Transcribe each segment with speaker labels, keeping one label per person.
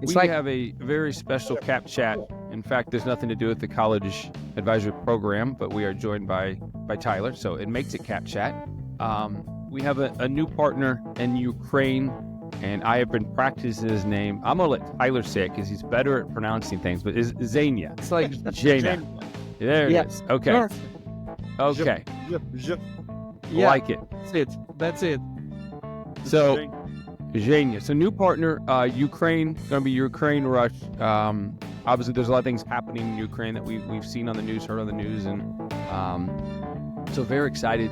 Speaker 1: We have a very special Cap Chat. In fact, there's nothing to do with the college advisory program, but we are joined by Tyler, so it makes it Cap Chat. We have a new partner in Ukraine, and I have been practicing his name. I'm going to let Tyler say it because he's better at pronouncing things, but it's Zhenya.
Speaker 2: It's like
Speaker 1: Zhenya. There it is. Okay.
Speaker 2: Perfect.
Speaker 1: Okay.
Speaker 2: Yeah,
Speaker 1: Like it.
Speaker 2: That's it.
Speaker 1: So, Zhenya. So, new partner, Ukraine, going to be Ukraine, Russia. Obviously, there's a lot of things happening in Ukraine that we've seen on the news, heard on the news, and so very excited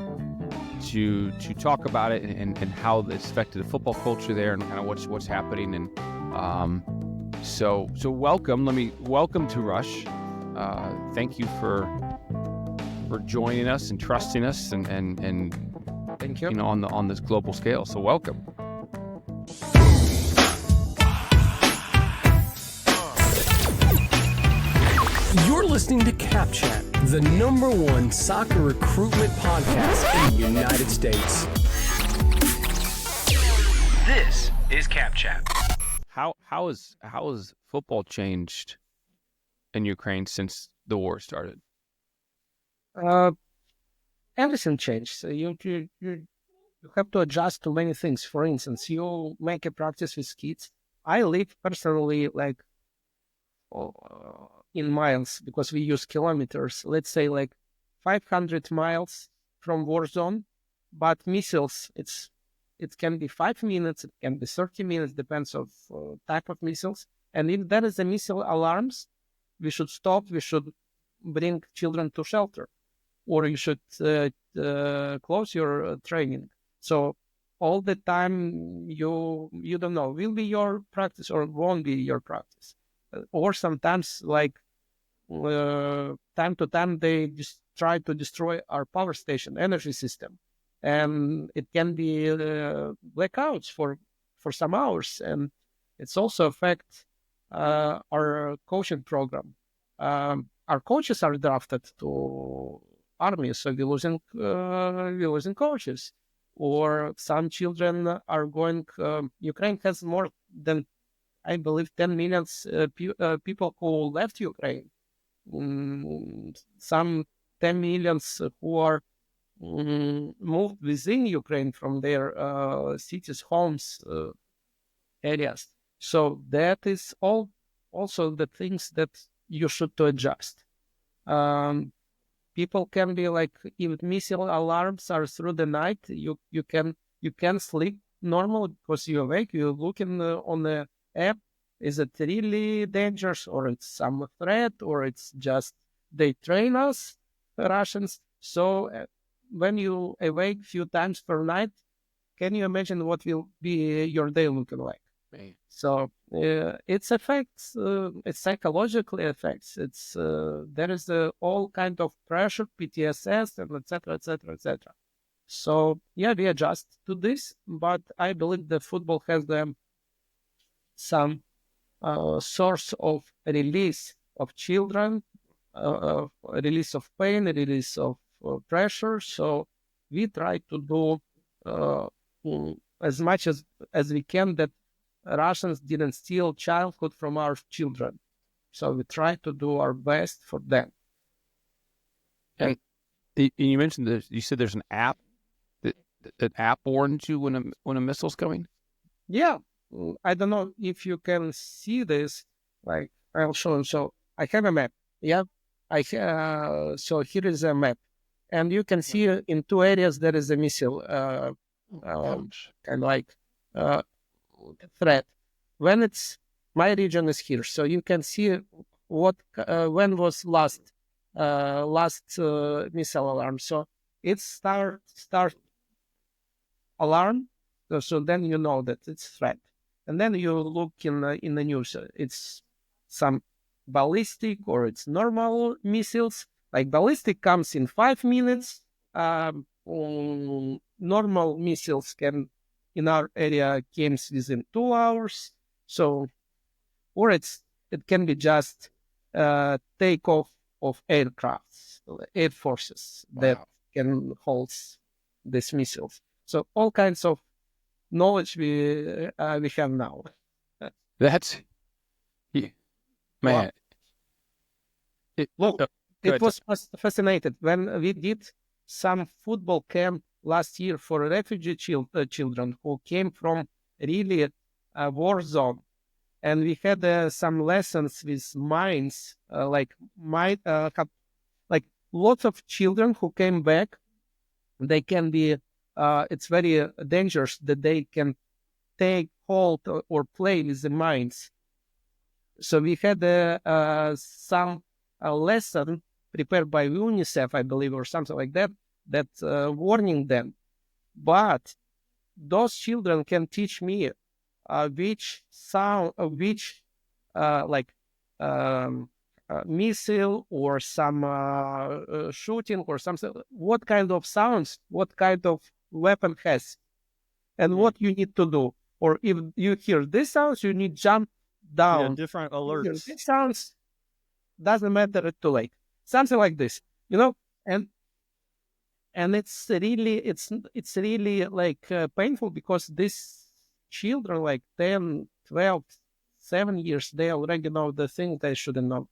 Speaker 1: to talk about it and how it's affected the football culture there and kind of what's happening. And so welcome. Welcome to Rush. Thank you for joining us and trusting us and
Speaker 2: Thank you.
Speaker 1: On this global scale. So welcome.
Speaker 3: You're listening to Cap Chat, the #1 soccer recruitment podcast in the United States. This is Cap Chat.
Speaker 1: How has football changed in Ukraine since the war started?
Speaker 2: Everything changed. So you have to adjust to many things. For instance, you make a practice with kids. I live personally in miles because we use kilometers. Let's say 500 miles from war zone, but missiles, it can be 5 minutes, it can be 30 minutes, depends of type of missiles. And if there is a missile alarms, we should stop. We should bring children to shelter, or you should close your training. So all the time you don't know, will be your practice or won't be your practice. Or sometimes time to time they just try to destroy our power station energy system, and it can be blackouts for some hours, and it's also affect our coaching program. Our coaches are drafted to army, so we're losing coaches. Or some children are going. Ukraine has more than, I believe, 10 million people who left Ukraine. Some 10 millions who are moved within Ukraine from their cities, homes, areas. So that is all also the things that you should to adjust. People can be if missile alarms are through the night, you can sleep normal because you awake, you look on the app. Is it really dangerous, or it's some threat, or it's just they train us, the Russians? So when you awake few times per night, can you imagine what will be your day looking like?
Speaker 1: Man.
Speaker 2: So its effects, it's psychologically affects. It's there is all kind of pressure, PTSS, and etc., etc., etc. So yeah, we adjust to this, but I believe the football has some source of release of children, release of pain, release of pressure. So we try to do as much as we can that Russians didn't steal childhood from our children. So we try to do our best for them.
Speaker 1: And you mentioned this. You said there's an app that app warns you when a missile's coming.
Speaker 2: Yeah. I don't know if you can see this. I'll show you. So I have a map. Yeah. So here is a map, and you can see in two areas there is a missile, kind of threat. When it's my region is here, so you can see what when was last missile alarm. So it's start alarm. So then you know that it's threat. And then you look in the news. It's some ballistic or it's normal missiles. Like ballistic comes in 5 minutes. Normal missiles can in our area comes within 2 hours. So, or it can be just takeoff of aircrafts, air forces that can hold these missiles. So all kinds of knowledge we have now.
Speaker 1: That's Man,
Speaker 2: Look,
Speaker 1: go
Speaker 2: it
Speaker 1: ahead.
Speaker 2: was fascinating when we did some football camp last year for refugee children who came from really a war zone, and we had some lessons with mines, like lots of children who came back. They can be, it's very dangerous that they can take hold or play with the mines. So we had some lesson prepared by UNICEF, I believe, or something like that, that warning them. But those children can teach me which sound, which like missile or some shooting or something, what kind of sounds, what kind of weapon has, and what you need to do. Or if you hear this sounds, you need jump down.
Speaker 4: Different
Speaker 2: You hear
Speaker 4: alerts.
Speaker 2: this sounds, doesn't matter, it's too late. Something like this, and it's really like painful because these children, like 10, 12, 7 years, they already know the thing they shouldn't know.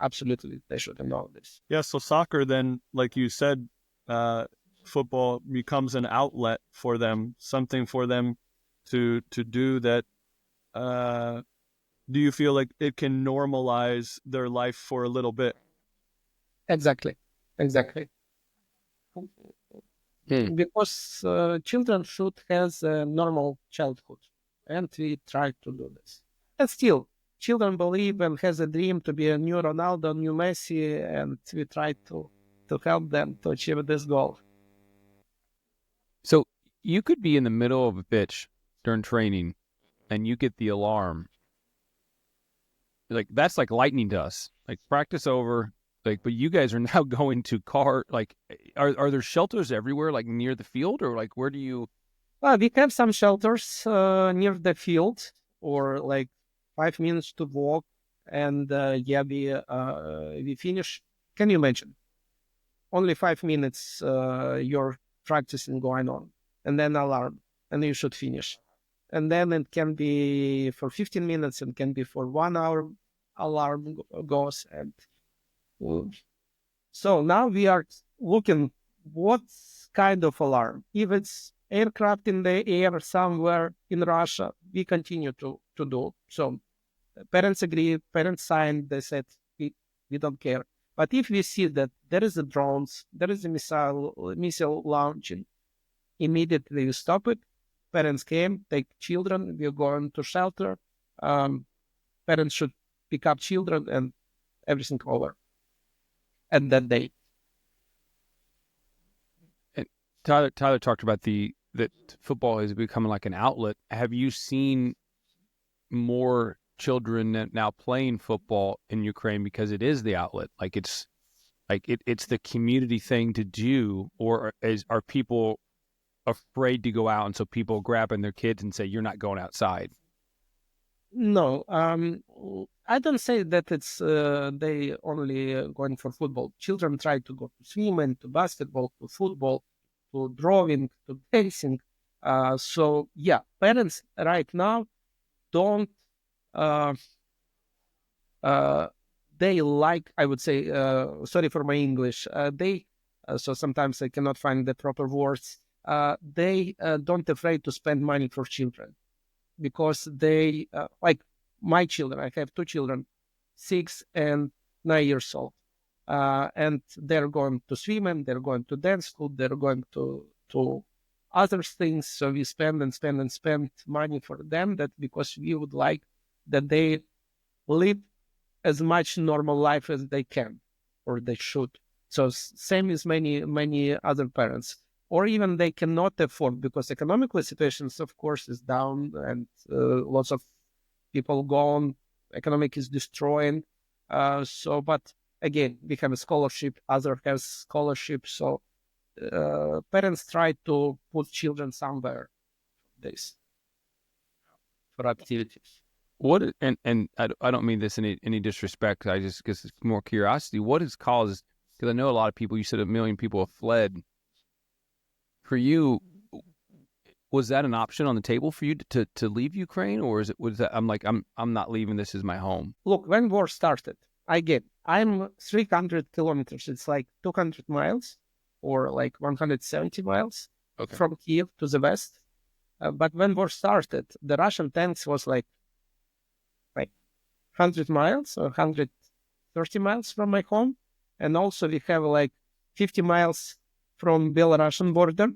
Speaker 2: Absolutely, they shouldn't know this.
Speaker 4: Yeah, so soccer then, like you said, football becomes an outlet for them, something for them to do that. Do you feel like it can normalize their life for a little bit?
Speaker 2: Exactly. Because children should have a normal childhood, and we try to do this. And still, children believe and has a dream to be a new Ronaldo, new Messi, and we try to help them to achieve this goal.
Speaker 1: So you could be in the middle of a pitch during training, and you get the alarm. Like that's like lightning to us. Like practice over. Like, but you guys are now going to like, are there shelters everywhere, like near the field, or like where do you?
Speaker 2: We have some shelters near the field, or like 5 minutes to walk, and we finish. Can you imagine? Only 5 minutes you're practicing going on, and then alarm, and you should finish. And then it can be for 15 minutes, and can be for 1 hour. Alarm goes, and so now we are looking what kind of alarm. If it's aircraft in the air somewhere in Russia, we continue to do. So parents agree, parents sign, they said we don't care. But if we see that there is a drones, there is a missile launching, immediately we stop it. Parents came, take children, we're going to shelter. Parents should pick up children, and everything over at that day.
Speaker 1: And Tyler talked about that football is becoming like an outlet. Have you seen more children now playing football in Ukraine because it is the outlet? Like it's the community thing to do, or are people afraid to go out, and so people grabbing their kids and say, "You're not going outside"?
Speaker 2: No, I don't say that it's they only going for football. Children try to go to swimming, to basketball, to football, to drawing, to dancing. So yeah, parents right now don't. They like, I would say, sorry for my English. So sometimes I cannot find the proper words. They don't afraid to spend money for children. Because they, like my children, I have 2 children, 6 and 9 years old. And they're going to swim, and they're going to dance school, they're going to other things. So we spend and spend and spend money for them, that because we would like that they live as much normal life as they can, or they should. So same as many other parents. Or even they cannot afford, because economical situations, of course, is down, and lots of people gone. Economic is destroying. But again, we have a scholarship, other has scholarship. So parents try to put children somewhere. This for activities.
Speaker 1: What, and I don't mean this in any disrespect. I just, because it's more curiosity. What has caused? Because I know a lot of people. You said 1 million people have fled. For you, was that an option on the table for you to leave Ukraine, or was that I'm not leaving, this is my home?
Speaker 2: Look, when war started, I'm 300 kilometers. It's like 200 miles or like 170 miles from Kiev to the west. But when war started, the Russian tanks was like 100 miles or 130 miles from my home. And also we have like 50 miles from Belarusian border.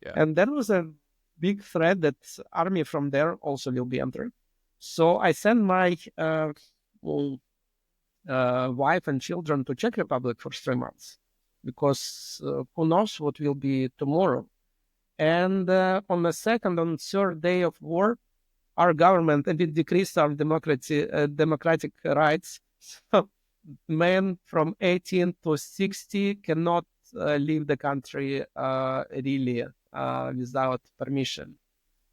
Speaker 1: Yeah.
Speaker 2: And there was a big threat that army from there also will be entering. So I sent my wife and children to Czech Republic for 3 months because who knows what will be tomorrow. And on the second and third day of war, our government decreased our democratic rights. So men from 18 to 60 cannot leave the country really without permission.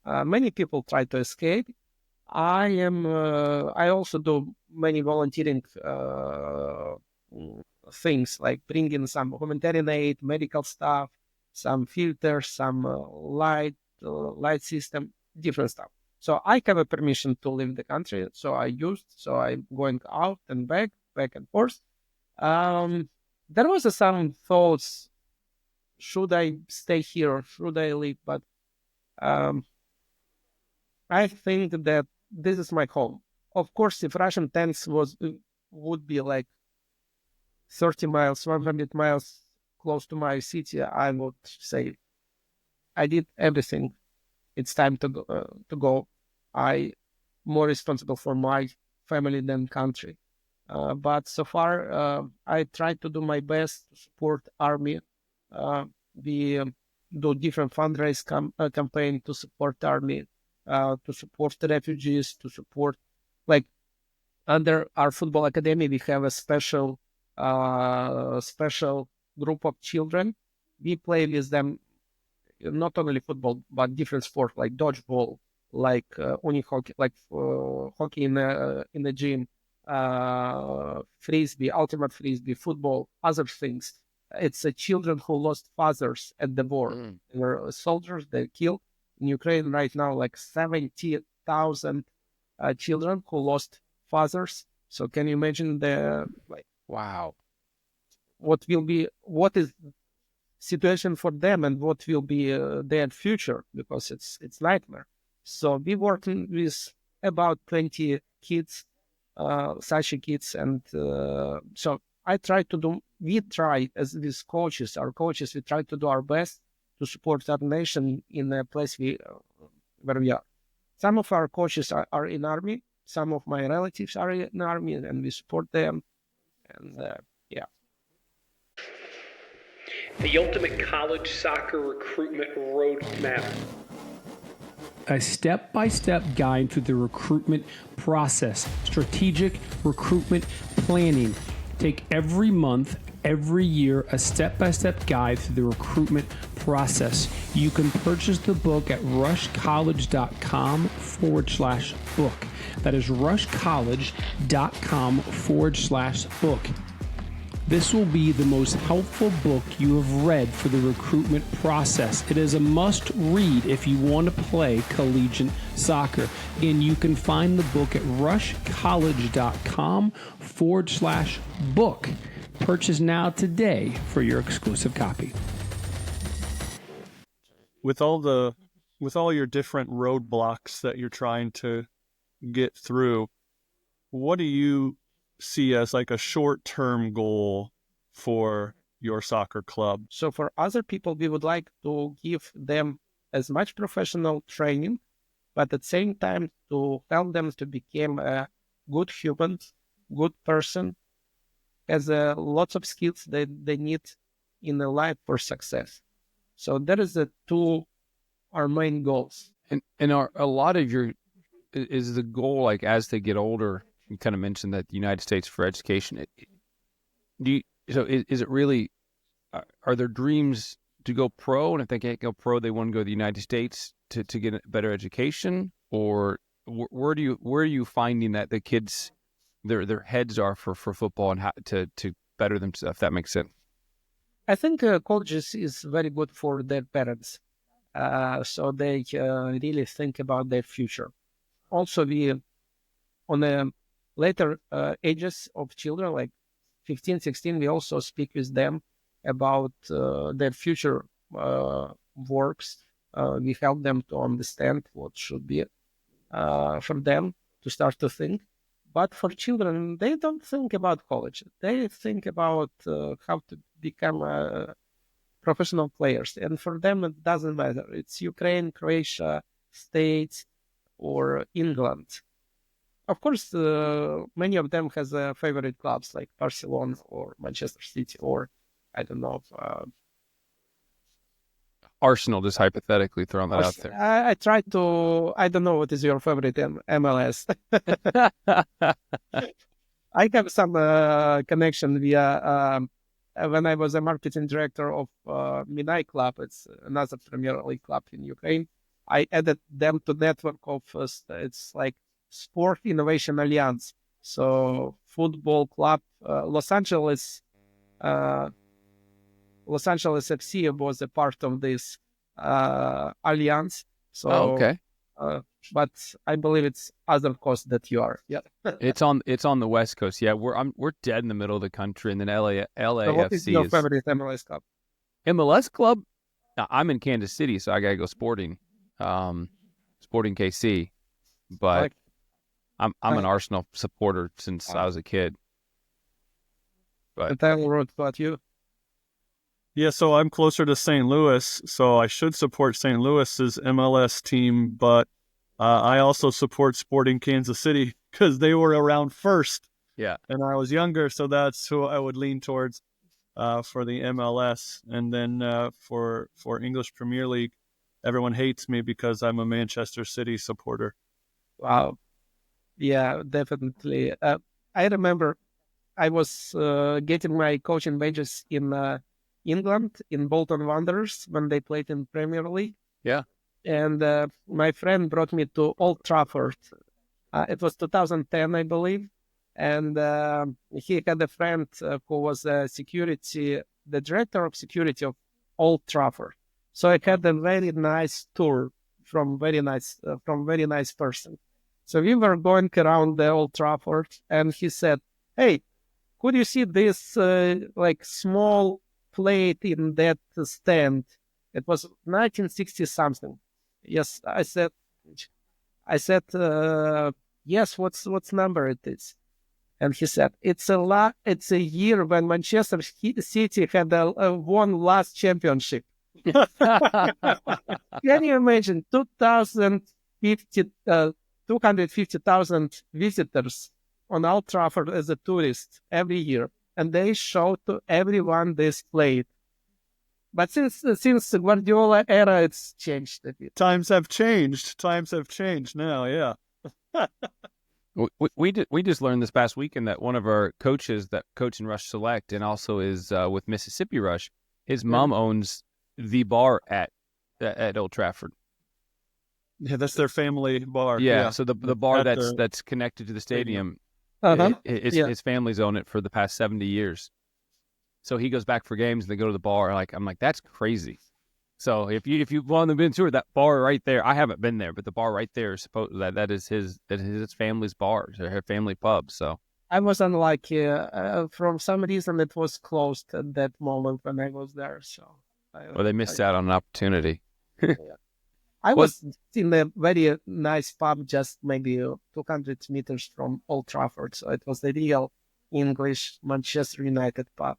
Speaker 2: Many people try to escape. I also do many volunteering things like bringing some humanitarian aid, medical stuff, some filters, some light system, different stuff. So I have a permission to leave the country. So I'm going out and back and forth. There was some thoughts, should I stay here or should I leave? But I think that this is my home. Of course, if Russian tanks would be like 30 miles, 100 miles close to my city, I would say, I did everything. It's time to go. I more responsible for my family than country. But so far, I try to do my best to support army. We do different fundraise campaign to support army, to support the refugees, to support, like under our football academy, we have a special group of children. We play with them not only football but different sport like dodgeball, like hockey, like hockey in the gym, frisbee, ultimate frisbee, football, other things. It's children who lost fathers at the war. They were soldiers, they killed. In Ukraine right now, like 70,000 children who lost fathers. So can you imagine
Speaker 1: Wow.
Speaker 2: what is situation for them and what will be their future, because it's nightmare. So we working with about 20 kids, such kids, and so we try as these coaches, our coaches, we try to do our best to support our nation in the place where we are. Some of our coaches are in army, some of my relatives are in army, and we support them, and yeah.
Speaker 3: The ultimate college soccer recruitment roadmap. A step-by-step guide to the recruitment process. Strategic recruitment planning. Take every month, every year, a step-by-step guide through the recruitment process. You can purchase the book at rushcollege.com/book. That is rushcollege.com/book. This will be the most helpful book you have read for the recruitment process. It is a must read if you want to play collegiate soccer. And you can find the book at rushcollege.com/book. Purchase now today for your exclusive copy.
Speaker 4: With all your different roadblocks that you're trying to get through, what do you see as like a short-term goal for your soccer club?
Speaker 2: So for other people, we would like to give them as much professional training, but at the same time to help them to become a good human, good person, has lots of skills that they need in their life for success. So that is our main goals.
Speaker 1: And are a lot of is the goal, like as they get older? You kind of mentioned that the United States for education. Is it really? Are there dreams to go pro? And if they can't go pro, they want to go to the United States to get a better education? Or where are you finding that the kids their heads are for football and how to better themselves? If that makes sense.
Speaker 2: I think colleges is very good for their parents. so they really think about their future. Also, we on the later ages of children, like 15, 16, we also speak with them about their future works. We help them to understand what should be for them to start to think. But for children, they don't think about college. They think about how to become professional players. And for them, it doesn't matter. It's Ukraine, Croatia, States, or England. Of course, many of them has favorite clubs like Barcelona or Manchester City or, I don't know.
Speaker 1: Arsenal, just hypothetically throwing that out there.
Speaker 2: I try to, I don't know what is your favorite MLS. I have some connection via, when I was a marketing director of Minai Club, it's another Premier League club in Ukraine. I added them to network of, it's like Sport Innovation Alliance. So football club, Los Angeles FC was a part of this alliance. So,
Speaker 1: okay.
Speaker 2: But I believe it's other coast that you are. Yeah.
Speaker 1: It's on the West Coast. Yeah, we're dead in the middle of the country, and then LAFC
Speaker 2: So what is your favorite MLS club?
Speaker 1: MLS club. I'm in Kansas City, so I gotta go Sporting, Sporting KC. But I'm an Arsenal supporter since I was a kid. But
Speaker 2: what about you?
Speaker 4: Yeah, so I'm closer to St. Louis, so I should support St. Louis's MLS team, but I also support Sporting Kansas City because they were around first.
Speaker 1: Yeah.
Speaker 4: And I was younger, so that's who I would lean towards for the MLS. And then for English Premier League, everyone hates me because I'm a Manchester City supporter.
Speaker 2: Wow. Yeah, definitely. I remember I was getting my coaching wages in England, in Bolton Wanderers, when they played in Premier League.
Speaker 1: Yeah.
Speaker 2: And my friend brought me to Old Trafford. It was 2010, I believe. And he had a friend who was the director of security of Old Trafford. So I had a very nice tour from very nice person. So we were going around the Old Trafford, and he said, "Hey, could you see this like small plate in that stand?" It was 1960 something. Yes, I said, yes. What's number it is? And he said, it's a year when Manchester City had won last championship. Can you imagine 250,000 visitors on Old Trafford as a tourist every year, and they show to everyone this plate. But since Guardiola era, it's changed a bit.
Speaker 4: Times have changed now. Yeah.
Speaker 1: We just learned this past weekend that one of our coaches that coach in Rush Select and also is with Mississippi Rush, his mom owns the bar at Old Trafford.
Speaker 4: Yeah, that's their family bar.
Speaker 1: Yeah. So the bar that's connected to the stadium, his family's owned it for the past 70 years. So he goes back for games and they go to the bar. I'm like, that's crazy. So if you want to be in tour, that bar right there, I haven't been there, but the bar right there is supposed that is his family's bar, her family pub. So
Speaker 2: I was unlucky. From some reason, it was closed at that moment when I was there. So
Speaker 1: they missed out on an opportunity.
Speaker 2: I was in a very nice pub, just maybe 200 meters from Old Trafford. So it was the real English Manchester United pub.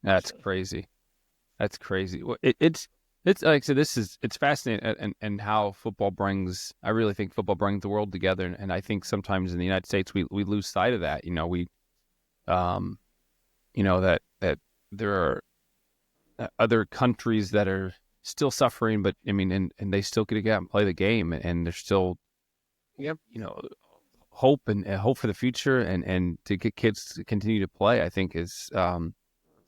Speaker 1: That's crazy. That's crazy. It's like I said, it's fascinating and how football brings. I really think football brings the world together, and I think sometimes in the United States we lose sight of that. That there are other countries that are still suffering, but I mean, and they still get to get out and play the game, and there's still, hope and hope for the future, and to get kids to continue to play. I think is.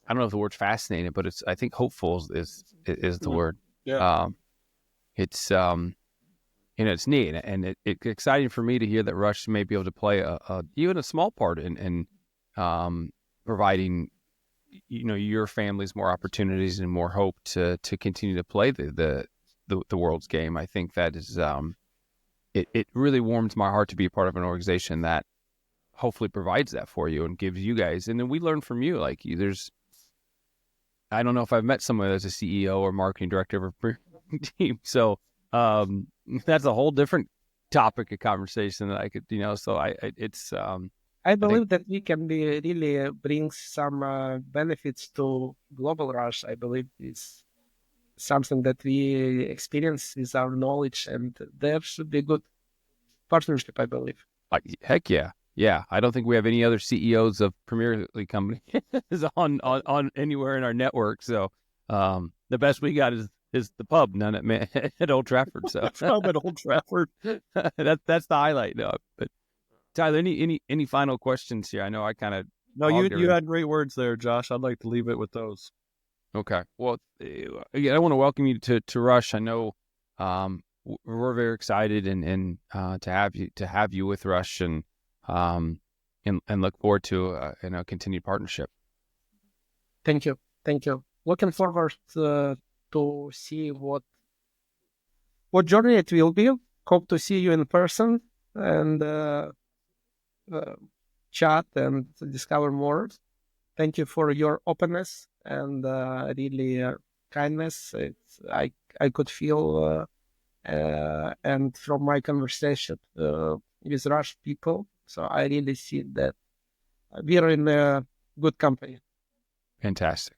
Speaker 1: I don't know if the word's fascinating, but I think hopeful is the word.
Speaker 4: Yeah.
Speaker 1: It's it's neat, and it's exciting for me to hear that Rush may be able to play even a small part in providing your family's more opportunities and more hope to continue to play the world's game. I think that is it really warms my heart to be a part of an organization that hopefully provides that for you and gives you guys. And then we learn from you. Like I don't know if I've met someone that's a CEO or marketing director of a premium team. So that's a whole different topic of conversation that I could, so
Speaker 2: I believe that we can really bring some benefits to Global Rush. I believe it's something that we experience with our knowledge, and there should be good partnership, I believe.
Speaker 1: Heck yeah. Yeah. I don't think we have any other CEOs of Premier League companies on anywhere in our network. So the best we got is the pub, none at Old Trafford. So
Speaker 4: pub at Old Trafford.
Speaker 1: That's the highlight. No, but Tyler, any final questions here? I know I kind of
Speaker 4: you had great words there, Josh. I'd like to leave it with those.
Speaker 1: Okay. Well, again, I want to welcome you to Rush. I know we're very excited and to have you with Rush and look forward to continued partnership.
Speaker 2: Thank you. Looking forward to see what journey it will be. Hope to see you in person and chat and discover more. Thank you for your openness and really kindness. I could feel and from my conversation with Rush people, so I really see that we are in a good company.
Speaker 1: Fantastic.